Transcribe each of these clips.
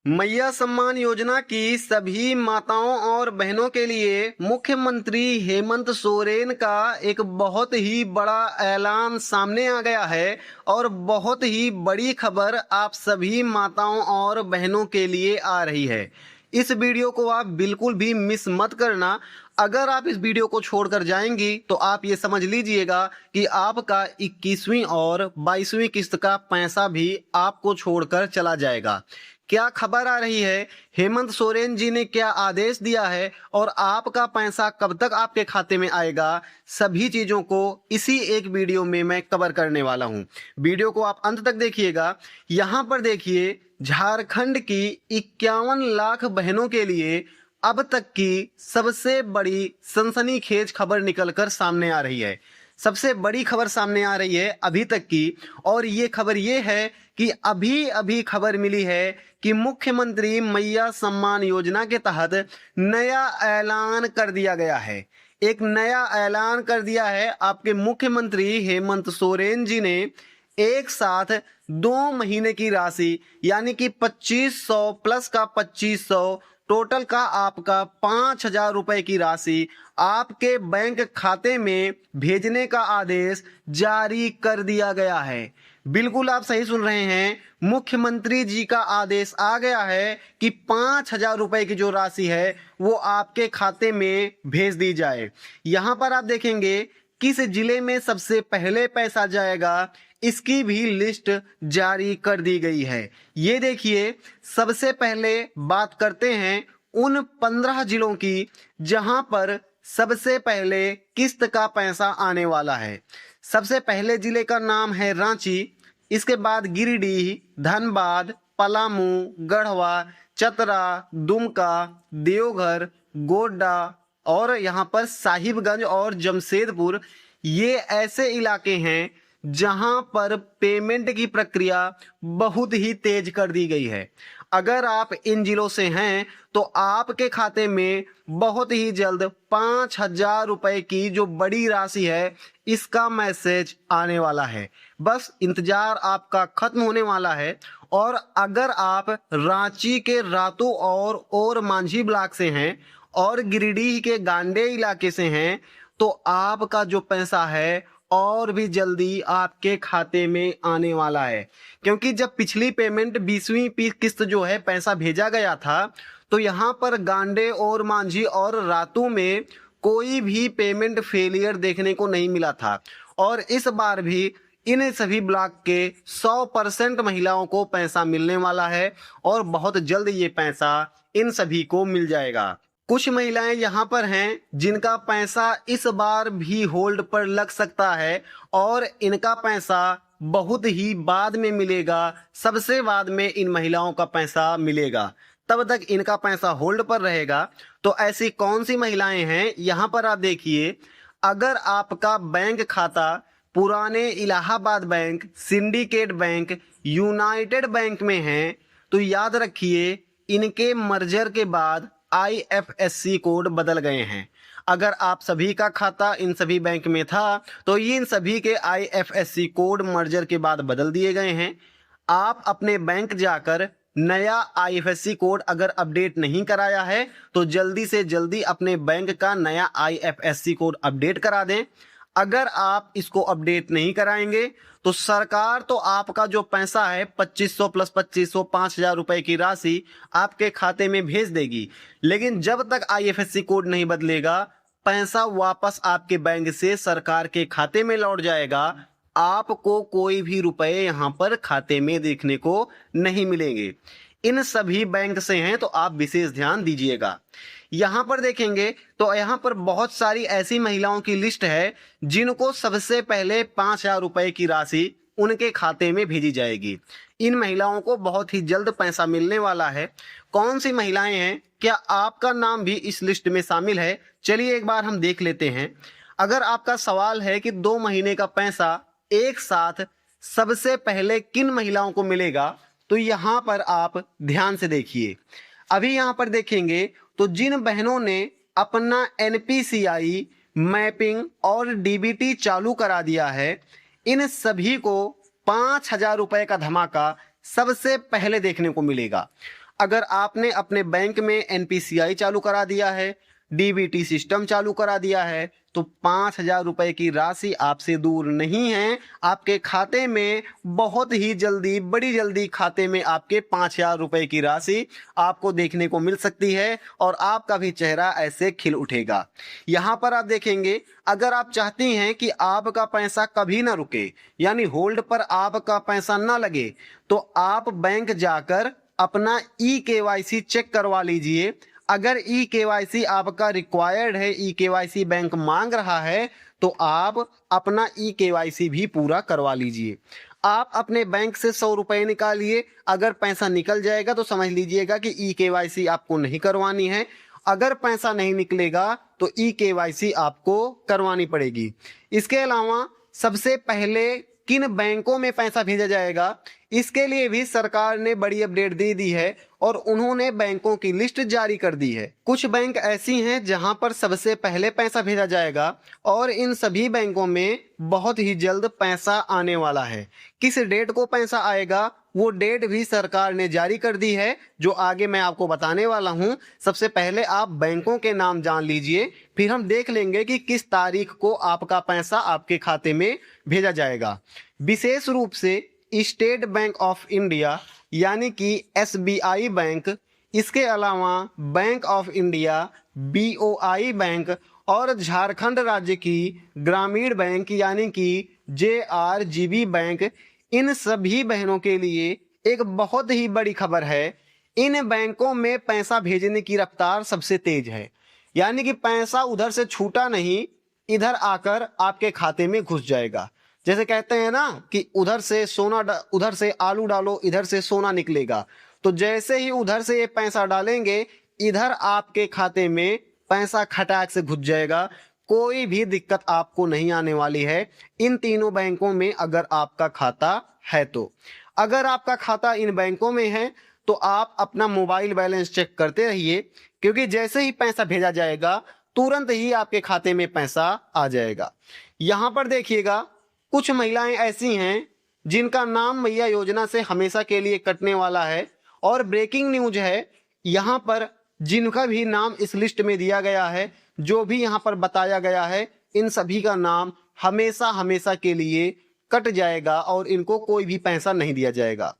मैया सम्मान योजना की सभी माताओं और बहनों के लिए मुख्यमंत्री हेमंत सोरेन का एक बहुत ही बड़ा ऐलान सामने आ गया है और बहुत ही बड़ी खबर आप सभी माताओं और बहनों के लिए आ रही है। इस वीडियो को आप बिल्कुल भी मिस मत करना। अगर आप इस वीडियो को छोड़कर जाएंगी तो आप ये समझ लीजिएगा कि आपका 21वीं और 22वीं किस्त का पैसा भी आपको छोड़कर चला जाएगा। क्या खबर आ रही है, हेमंत सोरेन जी ने क्या आदेश दिया है और आपका पैसा कब तक आपके खाते में आएगा, सभी चीजों को इसी एक वीडियो में मैं कवर करने वाला हूं। वीडियो को आप अंत तक देखिएगा। यहां पर देखिए, झारखंड की 51 लाख बहनों के लिए अब तक की सबसे बड़ी सनसनीखेज खबर निकलकर सामने आ रही है। सबसे बड़ी खबर सामने आ रही है अभी तक की, और ये खबर ये है कि अभी अभी खबर मिली है कि मुख्यमंत्री मैया सम्मान योजना के तहत नया ऐलान कर दिया गया है। एक नया ऐलान कर दिया है आपके मुख्यमंत्री हेमंत सोरेन जी ने। एक साथ 2 महीने की राशि यानी कि 2500 प्लस का 2500, टोटल का आपका 5000 रुपए की राशि आपके बैंक खाते में भेजने का आदेश जारी कर दिया गया है। बिल्कुल आप सही सुन रहे हैं, मुख्यमंत्री जी का आदेश आ गया है कि 5000 रुपए की जो राशि है वो आपके खाते में भेज दी जाए। यहां पर आप देखेंगे किस जिले में सबसे पहले पैसा जाएगा, इसकी भी लिस्ट जारी कर दी गई है। ये देखिए, सबसे पहले बात करते हैं उन 15 जिलों की जहां पर सबसे पहले किस्त का पैसा आने वाला है। सबसे पहले जिले का नाम है रांची, इसके बाद गिरिडीह, धनबाद, पलामू, गढ़वा, चतरा, दुमका, देवघर, गोड्डा और यहाँ पर साहिबगंज और जमशेदपुर। ये ऐसे इलाके हैं जहां पर पेमेंट की प्रक्रिया बहुत ही तेज कर दी गई है। अगर आप इन जिलों से हैं तो आपके खाते में बहुत ही जल्द 5000 रुपए की जो बड़ी राशि है इसका मैसेज आने वाला है। बस इंतजार आपका खत्म होने वाला है। और अगर आप रांची के रातू और मांझी ब्लॉक से हैं और गिरिडीह के गांडे इलाके से हैं तो आपका जो पैसा है और भी जल्दी आपके खाते में आने वाला है। क्योंकि जब पिछली पेमेंट 20वीं किस्त जो है पैसा भेजा गया था तो यहाँ पर गांडे और मांझी और रातू में कोई भी पेमेंट फेलियर देखने को नहीं मिला था। और इस बार भी इन सभी ब्लॉक के 100% महिलाओं को पैसा मिलने वाला है और बहुत जल्द ये पैसा इन सभी को मिल जाएगा। कुछ महिलाएं यहाँ पर हैं जिनका पैसा इस बार भी होल्ड पर लग सकता है और इनका पैसा बहुत ही बाद में मिलेगा। सबसे बाद में इन महिलाओं का पैसा मिलेगा, तब तक इनका पैसा होल्ड पर रहेगा। तो ऐसी कौन सी महिलाएं हैं, यहाँ पर आप देखिए। अगर आपका बैंक खाता पुराने Allahabad bank, syndicate bank, United bank में है तो याद रखिए इनके मर्जर के बाद IFSC कोड बदल गए हैं। अगर आप सभी का खाता इन सभी बैंक में था तो ये इन सभी के IFSC कोड मर्जर के बाद बदल दिए गए हैं। आप अपने बैंक जाकर नया IFSC कोड अगर अपडेट नहीं कराया है तो जल्दी से जल्दी अपने बैंक का नया IFSC कोड अपडेट करा दें। अगर आप इसको अपडेट नहीं कराएंगे तो सरकार तो आपका जो पैसा है 2500 प्लस 2500 5000 रुपए की राशि आपके खाते में भेज देगी, लेकिन जब तक IFSC कोड नहीं बदलेगा पैसा वापस आपके बैंक से सरकार के खाते में लौट जाएगा। आपको कोई भी रुपए यहाँ पर खाते में देखने को नहीं मिलेंगे। इन सभी बैंक से हैं तो आप विशेष ध्यान दीजिएगा। यहाँ पर देखेंगे तो यहाँ पर बहुत सारी ऐसी महिलाओं की लिस्ट है जिनको सबसे पहले 5000 रुपए की राशि उनके खाते में भेजी जाएगी। इन महिलाओं को बहुत ही जल्द पैसा मिलने वाला है। कौन सी महिलाएं हैं, क्या आपका नाम भी इस लिस्ट में शामिल है? चलिए एक बार हम देख लेते हैं। अगर आपका सवाल है कि 2 महीने का पैसा एक साथ सबसे पहले किन महिलाओं को मिलेगा तो यहाँ पर आप ध्यान से देखिए। अभी यहाँ पर देखेंगे तो जिन बहनों ने अपना NPCI मैपिंग और DBT चालू करा दिया है इन सभी को 5000 रुपए का धमाका सबसे पहले देखने को मिलेगा। अगर आपने अपने बैंक में एनपीसीआई चालू करा दिया है, डीबीटी सिस्टम चालू करा दिया है, तो 5,000 रुपए की राशि आपसे दूर नहीं है। आपके खाते में बहुत ही जल्दी, बड़ी जल्दी खाते में आपके 5,000 रुपए की राशि आपको देखने को मिल सकती है और आपका भी चेहरा ऐसे खिल उठेगा। यहाँ पर आप देखेंगे, अगर आप चाहती हैं कि आपका पैसा कभी ना रुके, यानी होल्ड पर आपका पैसा ना लगे, तो आप बैंक जाकर अपना ई-केवाईसी चेक करवा लीजिए। अगर ई-केवाईसी आपका रिक्वायर्ड है, ई-केवाईसी बैंक मांग रहा है, तो आप अपना ई-केवाईसी भी पूरा करवा लीजिए। आप अपने बैंक से 100 रुपए निकालिए, अगर पैसा निकल जाएगा तो समझ लीजिएगा कि ई-केवाईसी आपको नहीं करवानी है। अगर पैसा नहीं निकलेगा तो ई-केवाईसी आपको करवानी पड़ेगी। इसके अलावा सबसे पहले किन बैंकों में पैसा भेजा जाएगा, इसके लिए भी सरकार ने बड़ी अपडेट दे दी है और उन्होंने बैंकों की लिस्ट जारी कर दी है। कुछ बैंक ऐसी हैं जहां पर सबसे पहले पैसा भेजा जाएगा और इन सभी बैंकों में बहुत ही जल्द पैसा आने वाला है। किस डेट को पैसा आएगा वो डेट भी सरकार ने जारी कर दी है, जो आगे मैं आपको बताने वाला हूं। सबसे पहले आप बैंकों के नाम जान लीजिए, फिर हम देख लेंगे कि किस तारीख को आपका पैसा आपके खाते में भेजा जाएगा। विशेष रूप से स्टेट बैंक ऑफ इंडिया यानी कि एसबीआई बैंक, इसके अलावा bank of India, BOI bank और झारखंड राज्य की ग्रामीण बैंक यानी कि जेआरजीबी बैंक, इन सभी बहनों के लिए एक बहुत ही बड़ी खबर है। इन बैंकों में पैसा भेजने की रफ्तार सबसे तेज है, यानी कि पैसा उधर से छूटा नहीं, इधर आकर आपके खाते में घुस जाएगा। जैसे कहते हैं ना कि उधर से आलू डालो, इधर से सोना निकलेगा। तो जैसे ही उधर से ये पैसा डालेंगे, इधर आपके खाते में पैसा खटाक से घुस जाएगा। कोई भी दिक्कत आपको नहीं आने वाली है इन तीनों बैंकों में अगर आपका खाता है तो। अगर आपका खाता इन बैंकों में है तो आप अपना मोबाइल बैलेंस चेक करते रहिए, क्योंकि जैसे ही पैसा भेजा जाएगा तुरंत ही आपके खाते में पैसा आ जाएगा। यहां पर देखिएगा, कुछ महिलाएं ऐसी हैं जिनका नाम मैया योजना से हमेशा के लिए कटने वाला है और ब्रेकिंग न्यूज है, यहां पर जिनका भी नाम इस लिस्ट में दिया गया है, जो भी यहां पर बताया गया है, इन सभी का नाम हमेशा हमेशा के लिए कट जाएगा और इनको कोई भी पैसा नहीं दिया जाएगा।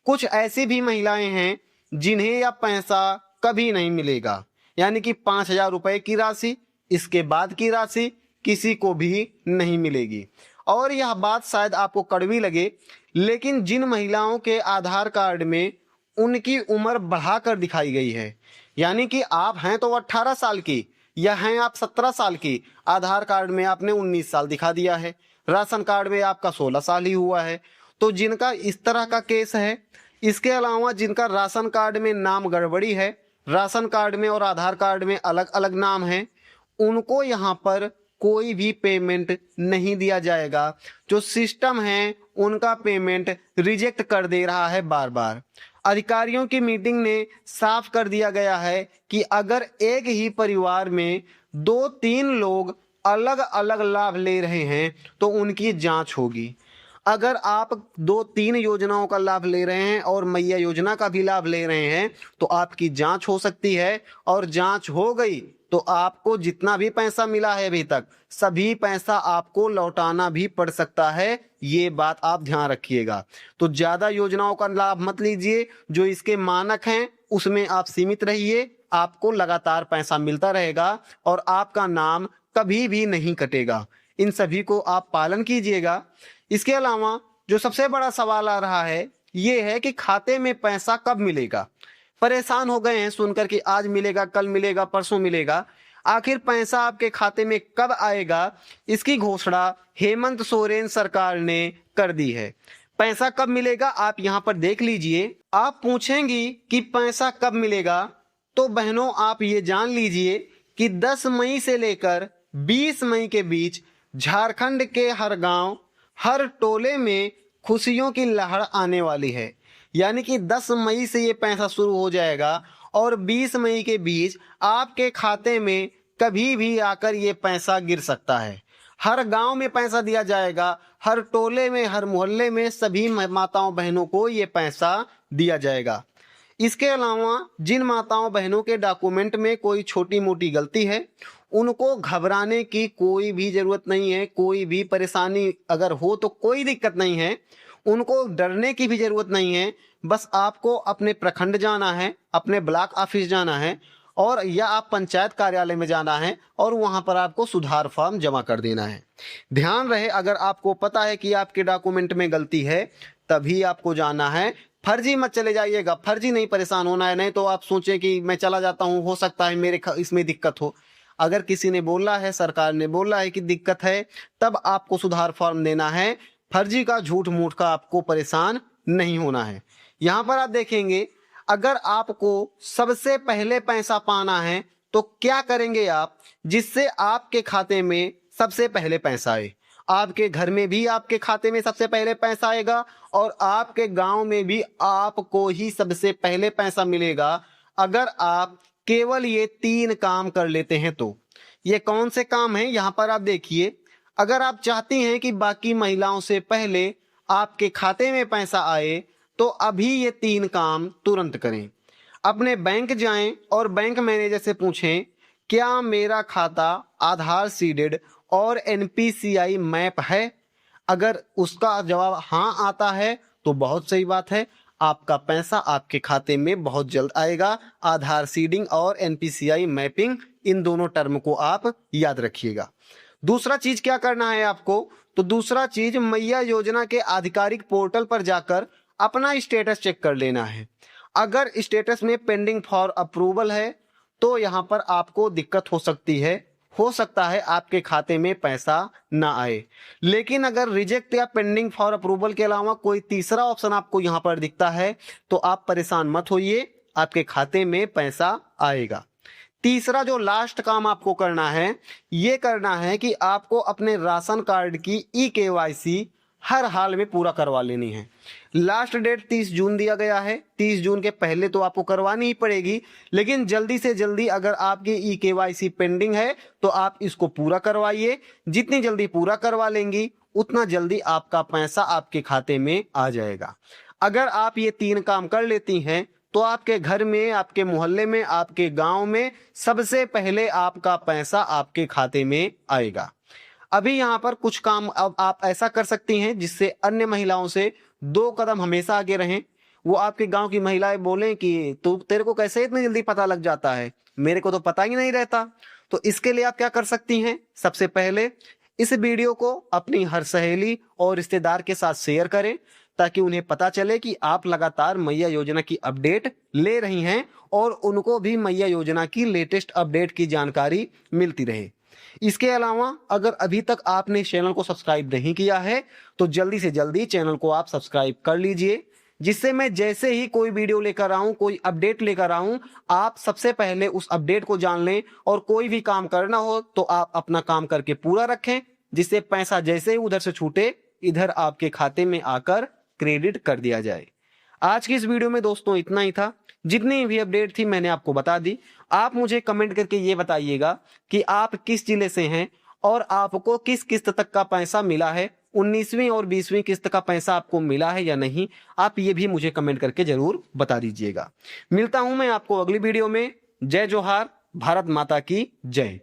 कुछ ऐसी भी महिलाएं हैं जिन्हें यह पैसा कभी नहीं मिलेगा, यानी कि 5,000 रुपए की राशि, इसके बाद की राशि किसी को भी नहीं मिलेगी। और यह बात शायद आपको कड़वी लगे, लेकिन जिन महिलाओं के आधार कार्ड में उनकी उम्र बढ़ाकर दिखाई गई है, यानी कि आप हैं तो 18 साल की या हैं आप 17 साल की, आधार कार्ड में आपने 19 साल दिखा दिया है, राशन कार्ड में आपका 16 साल ही हुआ है, तो जिनका इस तरह का केस है, इसके अलावा जिनका राशन कार्ड में नाम गड़बड़ी है, राशन कार्ड में और आधार कार्ड में अलग अलग नाम है, उनको यहाँ पर कोई भी पेमेंट नहीं दिया जाएगा। जो सिस्टम है उनका पेमेंट रिजेक्ट कर दे रहा है बार बार। अधिकारियों की मीटिंग ने साफ कर दिया गया है कि अगर एक ही परिवार में 2-3 लोग अलग अलग लाभ ले रहे हैं तो उनकी जांच होगी। अगर आप 2-3 योजनाओं का लाभ ले रहे हैं और मैया योजना का भी लाभ ले रहे हैं तो आपकी जांच हो सकती है, और जांच हो गई तो आपको जितना भी पैसा मिला है अभी तक, सभी पैसा आपको लौटाना भी पड़ सकता है। ये बात आप ध्यान रखिएगा। तो ज्यादा योजनाओं का लाभ मत लीजिए, जो इसके मानक हैं उसमें आप सीमित रहिए। आपको लगातार पैसा मिलता रहेगा और आपका नाम कभी भी नहीं कटेगा। इन सभी को आप पालन कीजिएगा। इसके अलावा जो सबसे बड़ा सवाल आ रहा है ये है कि खाते में पैसा कब मिलेगा। परेशान हो गए हैं सुनकर कि आज मिलेगा, कल मिलेगा, परसों मिलेगा। आखिर पैसा आपके खाते में कब आएगा, इसकी घोषणा हेमंत सोरेन सरकार ने कर दी है। पैसा कब मिलेगा आप यहाँ पर देख लीजिए। आप पूछेंगी कि पैसा कब मिलेगा, तो बहनों आप ये जान लीजिए कि 10 मई से लेकर 20 मई के बीच झारखंड के हर गांव, हर टोले में खुशियों की लहर आने वाली है। यानी कि 10 मई से ये पैसा शुरू हो जाएगा और 20 मई के बीच आपके खाते में कभी भी आकर ये पैसा गिर सकता है। हर गांव में पैसा दिया जाएगा, हर टोले में, हर मोहल्ले में सभी माताओं बहनों को ये पैसा दिया जाएगा। इसके अलावा जिन माताओं बहनों के डॉक्यूमेंट में कोई छोटी मोटी गलती है, उनको घबराने की कोई भी जरूरत नहीं है। कोई भी परेशानी अगर हो तो कोई दिक्कत नहीं है, उनको डरने की भी जरूरत नहीं है। बस आपको अपने प्रखंड जाना है, अपने ब्लॉक ऑफिस जाना है, और या आप पंचायत कार्यालय में जाना है और वहां पर आपको सुधार फॉर्म जमा कर देना है। ध्यान रहे, अगर आपको पता है कि आपके डॉक्यूमेंट में गलती है तभी आपको जाना है। फर्जी मत चले जाइएगा, फर्जी नहीं परेशान होना है। नहीं तो आप सोचें कि मैं चला जाता हूं, हो सकता है मेरे इसमें दिक्कत हो। अगर किसी ने बोला है, सरकार ने बोला है कि दिक्कत है, तब आपको सुधार फॉर्म देना है। फर्जी का, झूठ मूठ का आपको परेशान नहीं होना है। यहां पर आप देखेंगे, अगर आपको सबसे पहले पैसा पाना है तो क्या करेंगे आप, जिससे आपके खाते में सबसे पहले पैसा आए। आपके घर में भी आपके खाते में सबसे पहले पैसा आएगा और आपके गांव में भी आपको ही सबसे पहले पैसा मिलेगा, अगर आप केवल ये 3 काम कर लेते हैं। तो ये कौन से काम हैं, यहां पर आप देखिए। अगर आप चाहती हैं कि बाकी महिलाओं से पहले आपके खाते में पैसा आए तो अभी ये 3 काम तुरंत करें। अपने बैंक जाएं और बैंक मैनेजर से पूछें, क्या मेरा खाता आधार सीडेड और एनपीसीआई मैप है? अगर उसका जवाब हाँ आता है तो बहुत सही बात है, आपका पैसा आपके खाते में बहुत जल्द आएगा। आधार सीडिंग और एनपीसीआई मैपिंग, इन दोनों टर्म को आप याद रखिएगा। दूसरा चीज क्या करना है आपको, तो दूसरा चीज मैया योजना के आधिकारिक पोर्टल पर जाकर अपना स्टेटस चेक कर लेना है। अगर स्टेटस में पेंडिंग फॉर अप्रूवल है तो यहां पर आपको दिक्कत हो सकती है, हो सकता है आपके खाते में पैसा ना आए। लेकिन अगर रिजेक्ट या पेंडिंग फॉर अप्रूवल के अलावा कोई तीसरा ऑप्शन आपको यहां पर दिखता है तो आप परेशान मत होइए, आपके खाते में पैसा आएगा। तीसरा जो लास्ट काम आपको करना है, ये करना है कि आपको अपने राशन कार्ड की ई-केवाईसी हर हाल में पूरा करवा लेनी है। लास्ट डेट 30 जून दिया गया है, 30 जून के पहले तो आपको करवानी ही पड़ेगी। लेकिन जल्दी से जल्दी अगर आपकी ई-केवाईसी पेंडिंग है तो आप इसको पूरा करवाइए। जितनी जल्दी पूरा करवा लेंगी उतना जल्दी आपका पैसा आपके खाते में आ जाएगा। अगर आप ये 3 काम कर लेती हैं तो आपके घर में, आपके मोहल्ले में, आपके गांव में सबसे पहले आपका पैसा आपके खाते में आएगा। अभी यहाँ पर कुछ काम अब आप ऐसा कर सकती हैं जिससे अन्य महिलाओं से 2 कदम हमेशा आगे रहें। वो आपके गांव की महिलाएं बोलें कि तेरे को कैसे इतनी जल्दी पता लग जाता है, मेरे को तो पता ही नहीं रहता। तो इसके लिए आप क्या कर सकती हैं, सबसे पहले इस वीडियो को अपनी हर सहेली और रिश्तेदार के साथ शेयर करें ताकि उन्हें पता चले कि आप लगातार मैया योजना की अपडेट ले रही हैं और उनको भी मैया योजना की लेटेस्ट अपडेट की जानकारी मिलती रहे। इसके अलावा अगर अभी तक आपने चैनल को सब्सक्राइब नहीं किया है तो जल्दी से जल्दी चैनल को आप सब्सक्राइब कर लीजिए, जिससे मैं जैसे ही कोई वीडियो लेकर आऊं, कोई अपडेट लेकर आऊं, आप सबसे पहले उस अपडेट को जान लें। और कोई भी काम करना हो तो आप अपना काम करके पूरा रखें, जिससे पैसा जैसे ही उधर से छूटे इधर आपके खाते में आकर क्रेडिट कर दिया जाए। आज की इस वीडियो में दोस्तों इतना ही था। जितनी भी अपडेट थी मैंने आपको बता दी। आप मुझे कमेंट करके ये बताइएगा कि आप किस जिले से हैं और आपको किस किस्त तक का पैसा मिला है, 19वीं और 20वीं किस्त का पैसा आपको मिला है या नहीं। आप ये भी मुझे कमेंट करके जरूर बता दीजिएगा। मिलता हूं मैं आपको अगली वीडियो में। जय जोहार, भारत माता की जय।